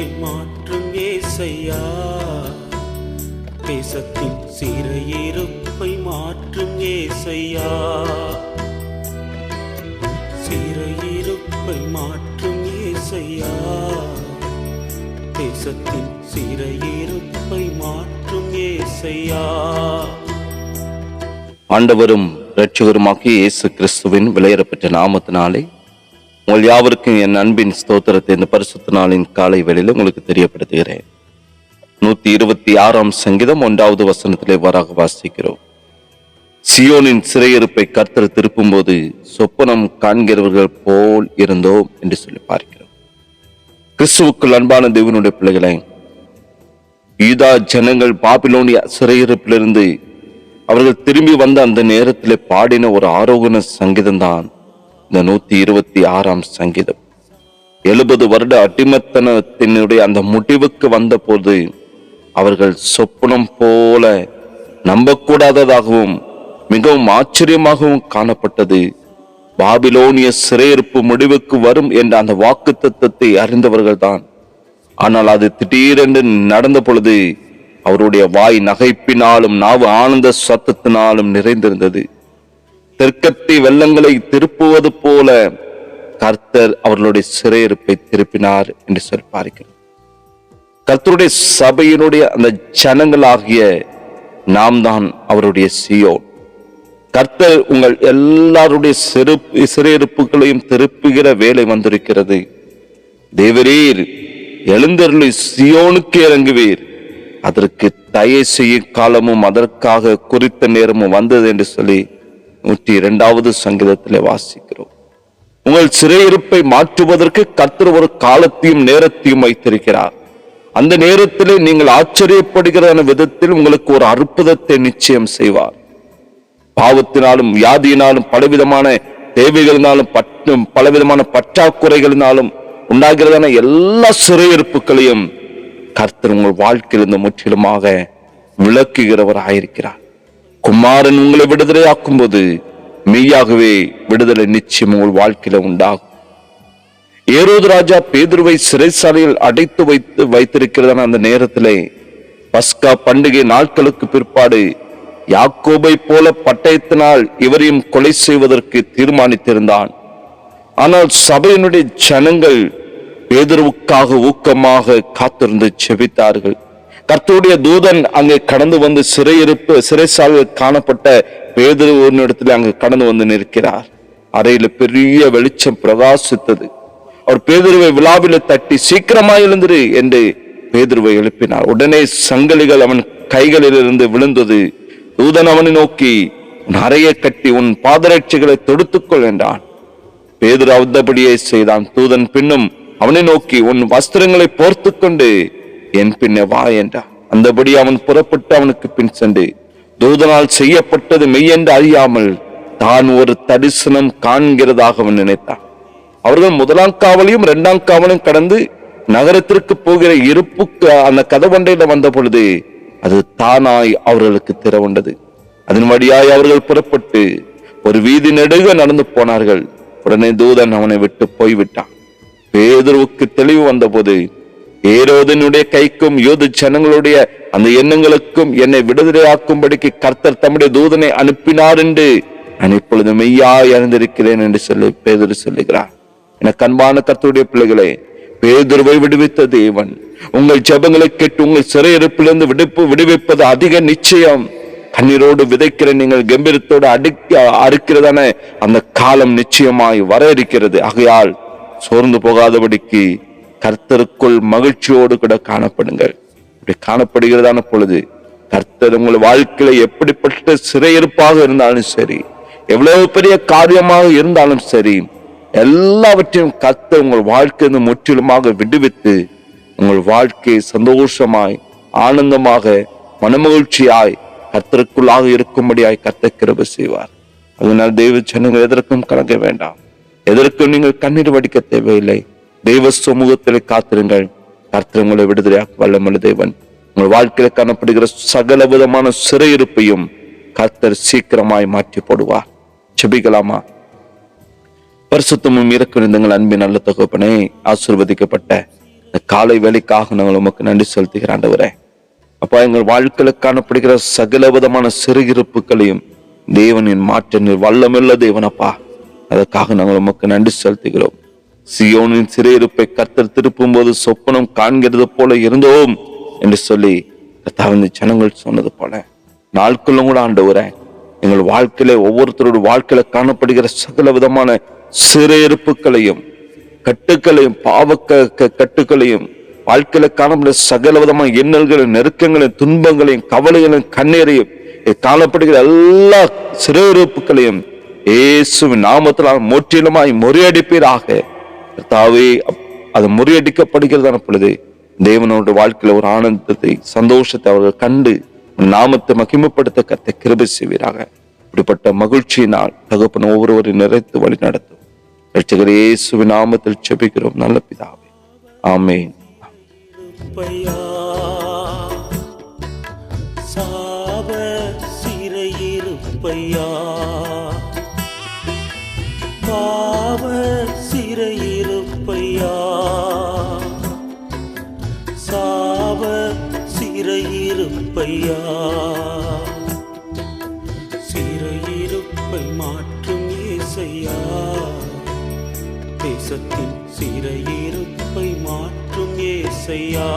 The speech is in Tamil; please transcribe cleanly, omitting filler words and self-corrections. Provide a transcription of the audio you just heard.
சிறையிருப்பை மாற்றும் ஏசையா, தேசத்தின் சிறையிருப்பை மாற்றும் ஏசையா, சிறையிருப்பை மாற்றும் ஏசையா, தேசத்தின் சிறையிருப்பை மாற்றும் ஏசையா. ஆண்டவரும் இரட்சகருமாகிய இயேசு கிறிஸ்துவின் விலையேறப்பெற்ற நாமத்தினாலே உங்கள் யாவருக்கும் என் அன்பின் ஸ்தோத்திரத்தை இந்த பரிசுத்த நாளின் காலை வேளையில் உங்களுக்கு தெரியப்படுத்துகிறேன். 126ஆம் சங்கீதம் 1வது வசனத்திலே வாராக வாசிக்கிறோம். சியோனின் சிறையிருப்பை கர்த்தர் திருப்பும் போது சொப்பனம் காண்கிறவர்கள் போல் இருந்தோம் என்று சொல்லி பார்க்கிறோம். கிறிஸ்துவுக்குள் அன்பான தேவனுடைய பிள்ளைகளை, யூதா ஜனங்கள் பாபிலோனிய சிறையிருப்பிலிருந்து அவர்கள் திரும்பி வந்த அந்த நேரத்தில் பாடின ஒரு ஆரோகண சங்கீதம் தான் இந்த 126ஆம் சங்கீதம். 70 வருட அடிமைத்தனத்தினுடைய அந்த முடிவுக்கு வந்த போது அவர்கள் சொப்பனம் போல நம்பக்கூடாததாகவும் மிகவும் ஆச்சரியமாகவும் காணப்பட்டது. பாபிலோனிய சிறையிருப்பு முடிவுக்கு வரும் என்ற அந்த வாக்கு தத்தத்தை அறிந்தவர்கள் தான். ஆனால் அது திடீரென்று நடந்த பொழுது அவருடைய வாய் நகைப்பினாலும் நாவு ஆனந்த சத்தத்தினாலும் நிறைந்திருந்தது. தெற்கத்தி வெள்ளங்களை திருப்புவது போல கர்த்தர் அவர்களுடைய சிறையிருப்பை திருப்பினார் என்று சொல்லி பார்க்கிறோம். கர்த்தருடைய சபையினுடைய அந்த ஜனங்களாகிய நாம் தான் அவருடைய சியோன். கர்த்தர் உங்கள் எல்லாருடைய சிறையிருப்புகளையும் திருப்புகிற வேலை வந்திருக்கிறது. தேவரீர் எழுந்தருளி சியோனுக்கு இறங்குவீர், அதற்கு தயை செய்யும் காலமும் அதற்காக குறித்த நேரமும் வந்தது என்று சொல்லி 102வது சங்கீதத்திலே வாசிக்கிறோம். உங்கள் சிறையிருப்பை மாற்றுவதற்கு கர்த்தர் ஒரு காலத்தையும் நேரத்தையும் வைத்திருக்கிறார். அந்த நேரத்திலே நீங்கள் ஆச்சரியப்படுகிற விதத்தில் உங்களுக்கு ஒரு அற்புதத்தை நிச்சயம் செய்வார். பாவத்தினாலும் வியாதியினாலும் பலவிதமான தேவைகளினாலும் பலவிதமான பற்றாக்குறைகளினாலும் உண்டாகிறதான எல்லா சிறையிருப்புகளையும் கர்த்தர் உங்கள் வாழ்க்கையிலிருந்து முற்றிலுமாக விளக்குகிறவராயிருக்கிறார். குமாரன் உங்களை விடுதலையாக்கும் போது மெய்யாகவே விடுதலை நிச்சயம் உங்கள் வாழ்க்கையில உண்டாகும். ஏரோது ராஜா பேதுருவை சிறைச்சாலையில் அடைத்து வைத்திருக்கிறதான அந்த நேரத்திலே பஸ்கா பண்டிகை நாட்களுக்கு பிற்பாடு யாக்கோபை போல பட்டயத்தினால் இவரையும் கொலை செய்வதற்கு தீர்மானித்திருந்தான். ஆனால் சபையினுடைய ஜனங்கள் பேதுருவுக்காக ஊக்கமாக காத்திருந்து செபித்தார்கள். கர்த்தருடைய தூதன் அங்கே கடந்து வந்து சிறைச்சாலையில் காணப்பட்ட பேதுருவினிடத்தில் அங்கு கடந்து வந்து நிற்கிறார். அறையில பெரிய வெளிச்சம் பிரகாசித்தது. அவர் பேதுருவை விழாவில தட்டி சீக்கிரமாய் எழுந்திரு என்று பேதுருவை எழுப்பினார். உடனே சங்கிலிகள் அவன் கைகளில் இருந்து விழுந்தது. தூதன் அவனை நோக்கி, உன் அறையை கட்டி உன் பாதரட்சிகளை தொடுத்துக்கொள் என்றான். பேதுரு அந்தபடியே செய்தான். தூதன் பின்னும் அவனை நோக்கி, உன் வஸ்திரங்களை போர்த்து கொண்டு என் பின்னே வா என்றான். அந்தபடி அவன் புறப்பட்டு அவனுக்கு பின் சென்று தூதனால் செய்யப்பட்டது மெய்யென்று அறியாமல் தான் ஒரு தரிசனம் காண்கிறதாக அவன் நினைத்தான். அவர்கள் 1ஆம் காவலையும் 2ஆம் காவலையும் கடந்து நகரத்திற்கு போகிற இருப்புக்கு அந்த கதவண்டையில வந்த பொழுது அது தானாய் அவர்களுக்கு திறவுண்டது. அதன் வழியாய் அவர்கள் புறப்பட்டு ஒரு வீதி நெடுக நடந்து போனார்கள். உடனே தூதன் அவனை விட்டு போய்விட்டான். பேதுருவுக்கு தெளிவு வந்தபோது, ஏரோதனுடைய கைக்கும் யூத ஜனங்களுடைய அந்த எண்ணங்களுக்கும் என்னை விடுதலையாக்கும்படிக்கு கர்த்தர் தம்முடைய தூதனை அனுப்பினார் என்று நான் இப்பொழுது மெய்யாய் அறிந்திருக்கிறேன் என்று சொல்லி பேதுரு சொல்லுகிறார். எனக்கு அன்பான கர்த்தருடைய பிள்ளைகளே, பேதுருவை விடுவித்த தேவன் உங்கள் ஜெபங்களை கேட்டு உங்கள் சிறையிருப்பிலிருந்து விடுவிப்பது அதிக நிச்சயம். கண்ணீரோடு விதைக்கிற நீங்கள் கம்பீரத்தோடு அறுக்கிறதான அந்த காலம் நிச்சயமாய் வர இருக்கிறது. ஆகையால் சோர்ந்து போகாதபடிக்கு கர்த்தருக்குள் மகிழ்ச்சியோடு கூட காணப்படுங்கள். இப்படி காணப்படுகிறதான பொழுது கர்த்தர் உங்கள் வாழ்க்கையில எப்படிப்பட்ட சிறையிருப்பாக இருந்தாலும் சரி, எவ்வளவு பெரிய காரியமாக இருந்தாலும் சரி, எல்லாவற்றையும் கர்த்தர் உங்கள் வாழ்க்கையை முற்றிலுமாக விடுவித்து உங்கள் வாழ்க்கையை சந்தோஷமாய் ஆனந்தமாக மனமகிழ்ச்சியாய் கர்த்தருக்குள்ளாக இருக்கும்படியாய் கர்த்தர் கிருபை செய்வார். அதனால் தெய்வ ஜனங்கள் எதற்கும் கலங்க வேண்டாம், எதற்கும் நீங்கள் கண்ணீர் வடிக்க தேவையில்லை. தெய்வ சமூகத்திலே காத்திருங்கள். கர்த்தர் உங்களை விடுதலையாக்க வல்லமையுள்ள தேவன். உங்கள் வாழ்க்கையில காணப்படுகிற சகல விதமான சிறையிருப்பையும் கர்த்தர் சீக்கிரமாய் மாற்றி போடுவார். ஜெபிக்கலாமா? பரிசுத்தமும் இரக்கம் நிறைந்த அன்பின் நல்ல தகப்பனே, ஆசீர்வதிக்கப்பட்ட இந்த காலை வேலைக்காக நாங்கள் உமக்கு நன்றி செலுத்துகிற ஆண்டவரே. அப்பா, எங்கள் வாழ்க்கையில காணப்படுகிற சகல விதமான சிறுகிருப்புகளையும் தேவனின் மாற்ற நீர் வல்லமுள்ள தேவனப்பா, அதற்காக நாங்கள் உமக்கு நன்றி செலுத்துகிறோம். சியோனின் சிறையிருப்பை கர்த்தர் திருப்பும் போது சொப்பனம் காண்கிறது போல இருந்தோம் என்று சொல்லி கர்த்தாவின் ஜனங்கள் சொன்னது போல நாட்களும் கூட ஆண்டவரே, எங்கள் வாழ்க்கையில ஒவ்வொருத்தரோட வாழ்க்கையில காணப்படுகிற சகல விதமான சிறையிருப்புகளையும் கட்டுக்களையும் கட்டுக்களையும் வாழ்க்கையில காணப்படுகிற சகல விதமான எண்ணல்களையும் நெருக்கங்களையும் துன்பங்களையும் கவலைகளையும் கண்ணீரையும் காணப்படுகிற எல்லா சிறையிருப்புகளையும் இயேசுவின் நாமத்தினால் முற்றிலுமாய் முறியடிப்பீராக. கர்த்தாவே, அது முறியடிக்கப்படுகிறதான பொழுது தேவனோட வாழ்க்கையில ஒரு ஆனந்தத்தை சந்தோஷத்தை அவர்கள் கண்டு நாமத்தை மகிமைப்படுத்த கர்த்தர் கிருபை செய்வீராக. இப்படிப்பட்ட மகிழ்ச்சியினால் தகப்பன் ஒவ்வொருவரையும் நிறைத்து வழி நடத்தும். இரட்சகர் இயேசுவின் நாமத்தில் ஜெபிக்கிறோம் நல்ல பிதாவே, ஆமென். சாப சிறையிருப்பையா, பாவ சிறையிருப்பையா, சாப சிறையிருப்பையா, சிறையிருப்பை மாற்றும் இயேசையா, தேசத்தின் சிறையிருப்பை மாற்றும் இயேசையா.